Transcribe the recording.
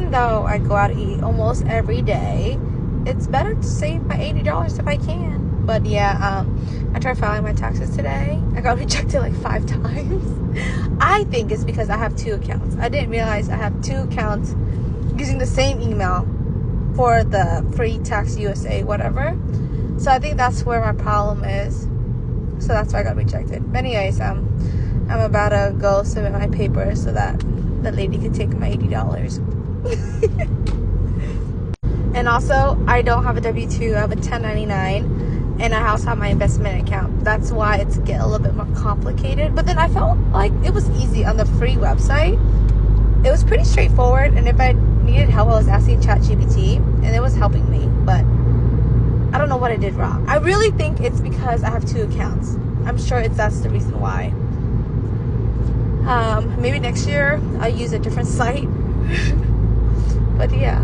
even though I go out to eat almost every day, it's better to save my $80 if I can. But yeah, I tried filing my taxes today. I got rejected like 5 times. I think it's because I have 2 accounts. I didn't realize I have 2 accounts using the same email for the free tax USA whatever. So I think that's where my problem is. So that's why I got rejected. But anyways, I'm about to go submit my papers so that the lady can take my $80. And also, I don't have a W-2. I have a 1099, and I also have my investment account. That's why it's get a little bit more complicated. But then I felt like it was easy on the free website. It was pretty straightforward, and if I needed help, I was asking ChatGPT, and it was helping me. But I don't know what I did wrong. I really think it's because I have 2 accounts. I'm sure that's the reason why. Maybe next year I'll use a different site. But yeah.